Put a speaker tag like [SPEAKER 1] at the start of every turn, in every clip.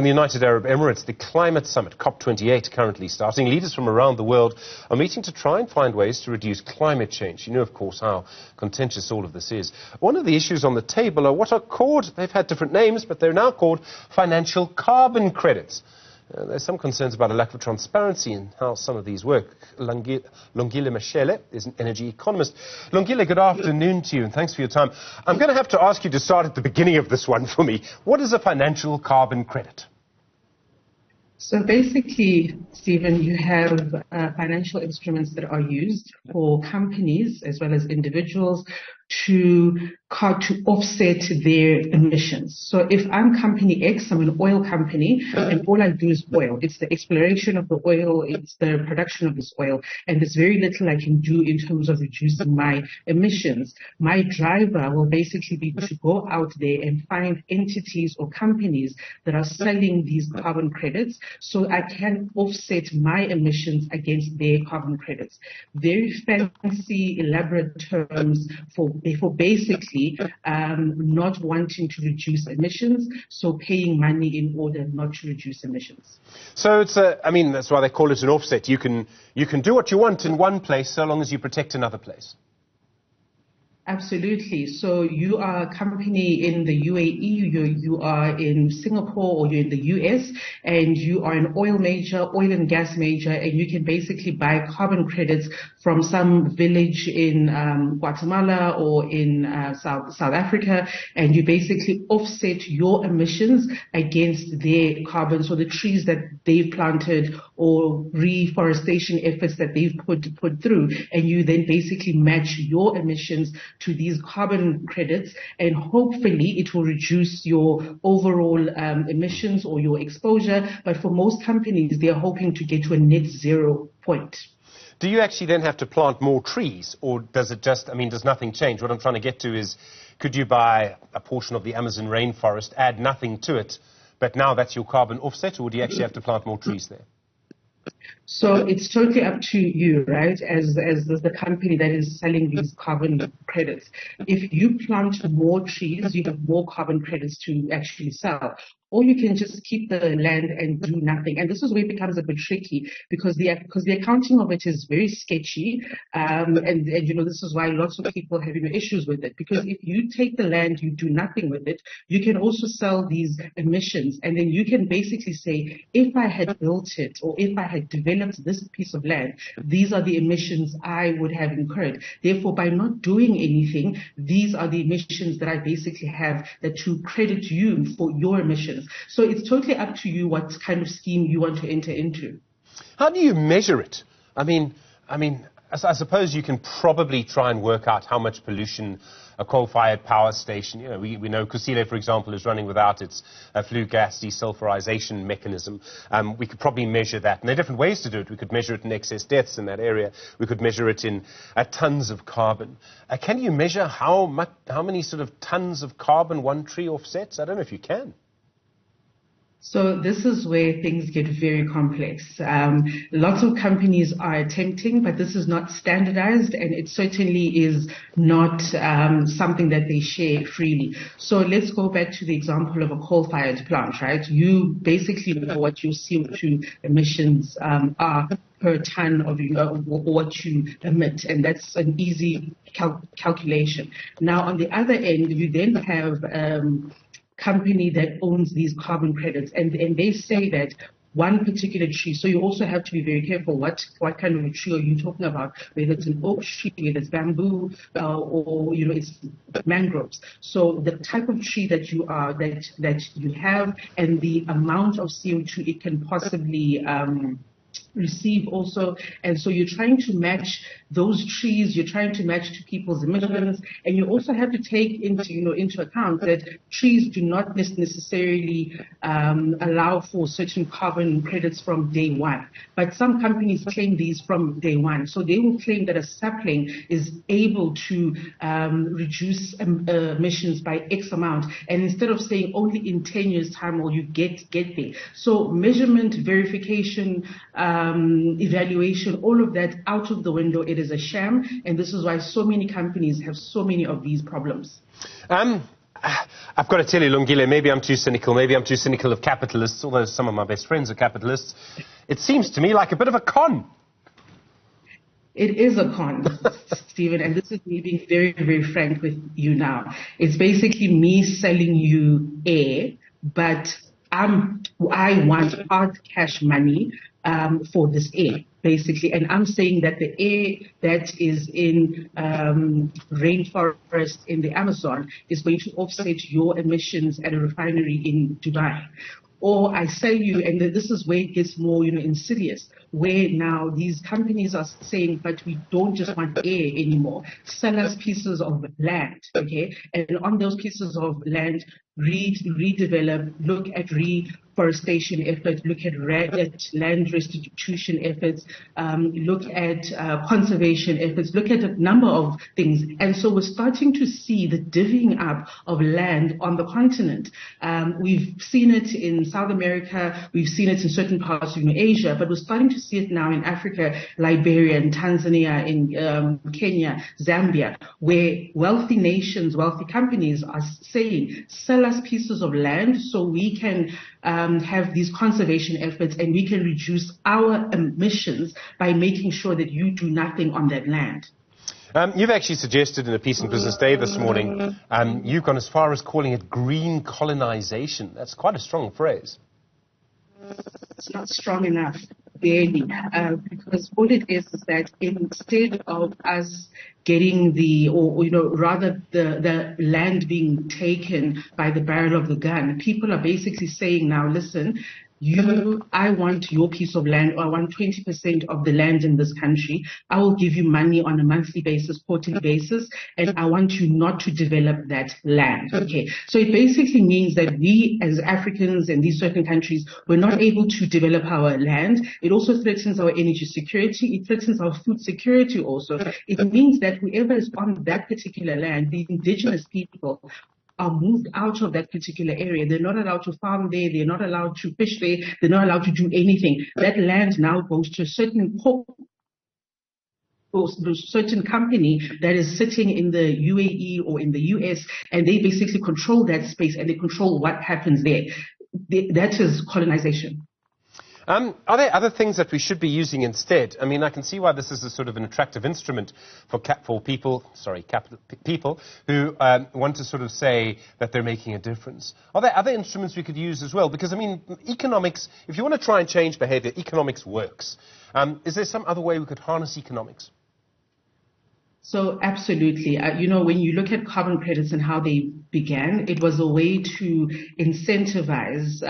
[SPEAKER 1] In the United Arab Emirates, the climate summit, COP28, currently starting. Leaders from around the world are meeting to try and find ways to reduce climate change. You know, of course, how contentious all of this is. One of the issues on the table are what are called, they've had different names, but they're now called financial carbon credits. There's some concerns about a lack of transparency in how some of these work. Lungile Mashele is an energy economist. Lungile, good afternoon to you, and thanks for your time. I'm going to have to ask you to start at the beginning of this one for me. What is a financial carbon credit?
[SPEAKER 2] So basically, Stephen, you have financial instruments that are used for companies as well as individuals to offset their emissions. So if I'm company X, I'm an oil company, and all I do is oil. It's the exploration of the oil, it's the production of this oil, and there's very little I can do in terms of reducing my emissions. My driver will basically be to go out there and find entities or companies that are selling these carbon credits so I can offset my emissions against their carbon credits. Very fancy, elaborate terms for basically not wanting to reduce emissions, so paying money in order not to reduce emissions.
[SPEAKER 1] So it's I mean, that's why they call it an offset. You can do what you want in one place so long as you protect another place.
[SPEAKER 2] Absolutely. So you are a company in the UAE, you are in Singapore, or you're in the US, and you are an oil major, oil and gas major, and you can basically buy carbon credits from some village in Guatemala or in South Africa, and you basically offset your emissions against their carbon, so the trees that they've planted or reforestation efforts that they've put through, and you then basically match your emissions to these carbon credits, and hopefully it will reduce your overall emissions or your exposure. But for most companies, they're hoping to get to a net zero point.
[SPEAKER 1] Do you actually then have to plant more trees, or does it just, I mean, does nothing change? What I'm trying to get to is, could you buy a portion of the Amazon rainforest, add nothing to it, but now that's your carbon offset, or do you actually have to plant more trees there?
[SPEAKER 2] So it's totally up to you, right, as the company that is selling these carbon credits. If you plant more trees, you have more carbon credits to actually sell. Or you can just keep the land and do nothing. And this is where it becomes a bit tricky because the accounting of it is very sketchy. And you know, this is why lots of people have issues with it. Because if you take the land, you do nothing with it, you can also sell these emissions. And then you can basically say, if I had built it or if I had developed this piece of land, these are the emissions I would have incurred. Therefore, by not doing anything, these are the emissions that I basically have that to credit you for your emissions. So it's totally up to you what kind of scheme you want to enter into.
[SPEAKER 1] How do you measure it? I mean, I suppose you can probably try and work out how much pollution a coal-fired power station, you know, we know Kusile, for example, is running without its flue gas desulfurization mechanism. We could probably measure that. And there are different ways to do it. We could measure it in excess deaths in that area. We could measure it in tons of carbon. Can you measure how many sort of tons of carbon one tree offsets? I don't know if you can.
[SPEAKER 2] So this is where things get very complex. Lots of companies are attempting, but this is not standardized, and it certainly is not something that they share freely. So let's go back to the example of a coal-fired plant, right? You basically know what your CO2 emissions are per ton of what you emit, and that's an easy calculation. Now, on the other end, you then have company that owns these carbon credits, and they say that one particular tree, so you also have to be very careful what kind of a tree are you talking about, whether it's an oak tree, whether it's bamboo, or you know, it's mangroves. So the type of tree that you are that you have and the amount of CO2 it can possibly receive also, and so you're trying to match those trees, you're trying to match to people's emissions, and you also have to take into account that trees do not necessarily allow for certain carbon credits from day one, but some companies claim these from day one. So they will claim that a sapling is able to reduce emissions by X amount, and instead of saying only in 10 years time will you get there. So measurement, verification, evaluation, all of that out of the window. It is a sham, and this is why so many companies have so many of these problems.
[SPEAKER 1] I've got to tell you, Lungile, maybe I'm too cynical. Maybe I'm too cynical of capitalists, although some of my best friends are capitalists. It seems to me like a bit of a con.
[SPEAKER 2] It is a con, Stephen, and this is me being very, very frank with you now. It's basically me selling you air, but I want hard cash money for this air, basically. And I'm saying that the air that is in rainforest in the Amazon is going to offset your emissions at a refinery in Dubai. Or I sell you, and this is where it gets more, insidious, where now these companies are saying, but we don't just want air anymore. Sell us pieces of land, okay? And on those pieces of land, redevelop, look at reforestation efforts, look at land restitution efforts, look at conservation efforts, look at a number of things. And so we're starting to see the divvying up of land on the continent. We've seen it in South America, we've seen it in certain parts of Asia, but we're starting to see it now in Africa, Liberia, and Tanzania, in Kenya, Zambia, where wealthy nations, wealthy companies are saying, sell us pieces of land so we can have these conservation efforts and we can reduce our emissions by making sure that you do nothing on that land.
[SPEAKER 1] You've actually suggested in a piece in Business Day this morning, you've gone as far as calling it green colonization. That's quite a strong phrase.
[SPEAKER 2] It's not strong enough, barely, because all it is that instead of us getting rather the land being taken by the barrel of the gun, people are basically saying now, listen, I want your piece of land, or I want 20% of the land in this country. I will give you money on a monthly basis, quarterly basis, and I want you not to develop that land. Okay. So it basically means that we as Africans in these certain countries, we're not able to develop our land. It also threatens our energy security. It threatens our food security also. It means that whoever is on that particular land, the indigenous people, are moved out of that particular area. They're not allowed to farm there. They're not allowed to fish there. They're not allowed to do anything. That land now goes to a certain company that is sitting in the UAE or in the US, and they basically control that space and they control what happens there. That is colonization.
[SPEAKER 1] Are there other things that we should be using instead? I mean, I can see why this is a sort of an attractive instrument for people who want to sort of say that they're making a difference. Are there other instruments we could use as well? Because, I mean, economics, if you want to try and change behavior, economics works. Is there some other way we could harness economics?
[SPEAKER 2] So absolutely. When you look at carbon credits and how they began, it was a way to incentivize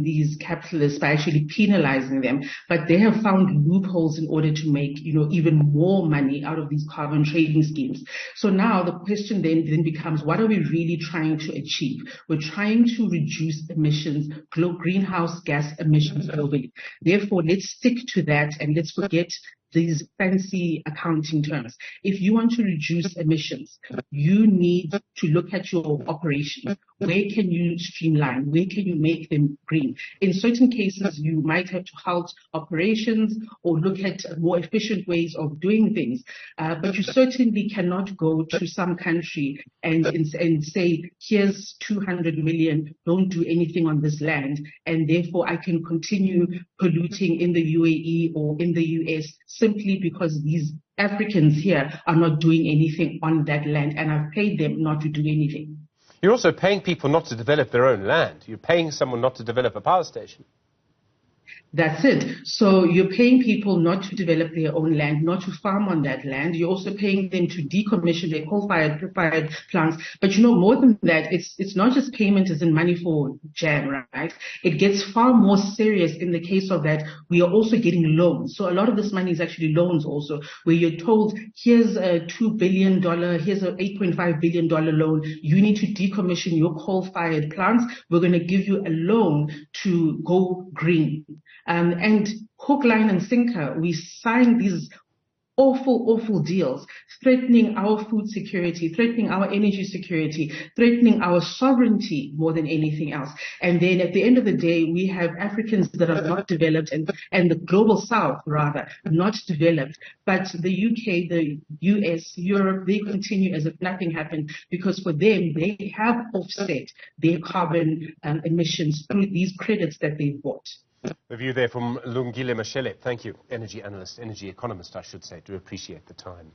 [SPEAKER 2] these capitalists by actually penalizing them. But they have found loopholes in order to make, even more money out of these carbon trading schemes. So now the question then becomes, what are we really trying to achieve? We're trying to reduce emissions, greenhouse gas emissions globally. Therefore, let's stick to that and let's forget these fancy accounting terms. If you want to reduce emissions, you need to look at your operations. Where can you streamline? Where can you make them green? In certain cases, you might have to halt operations or look at more efficient ways of doing things. But you certainly cannot go to some country and say, here's 200 million, don't do anything on this land, and therefore I can continue polluting in the UAE or in the US simply because these Africans here are not doing anything on that land, and I've paid them not to do anything.
[SPEAKER 1] You're also paying people not to develop their own land. You're paying someone not to develop a power station.
[SPEAKER 2] That's it. So you're paying people not to develop their own land, not to farm on that land. You're also paying them to decommission their coal-fired plants. But more than that, it's not just payment as in money for jam, right? It gets far more serious in the case of that we are also getting loans. So a lot of this money is actually loans also, where you're told, here's a $2 billion, here's a $8.5 billion loan. You need to decommission your coal-fired plants. We're going to give you a loan to go green. And hook, line, and sinker, we sign these awful deals, threatening our food security, threatening our energy security, threatening our sovereignty more than anything else. And then at the end of the day, we have Africans that are not developed and the global south, rather, not developed. But the UK, the US, Europe, they continue as if nothing happened because for them, they have offset their carbon emissions through these credits that they've bought.
[SPEAKER 1] The view there from Lungile Mashele. Thank you. Energy analyst, energy economist, I should say. Do appreciate the time.